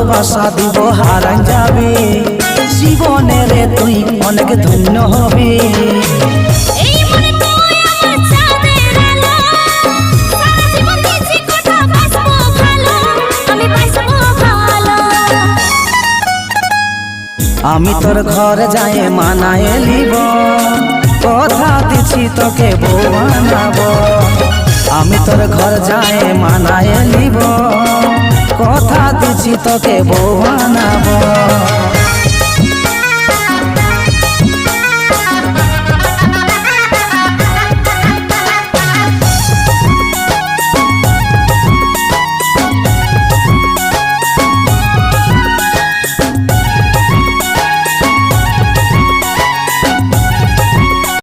ভালোবাসা দিব হারান যাবে জীবনে রে তুই অনেক ধন্য হবি। আমি তোর ঘর যায় মানায় লিব কথা দিছি তোকে বউ বানাবো। আমি তোর ঘর যায় মানায় লিব কথা দিছি তোকে বউ বানাবো।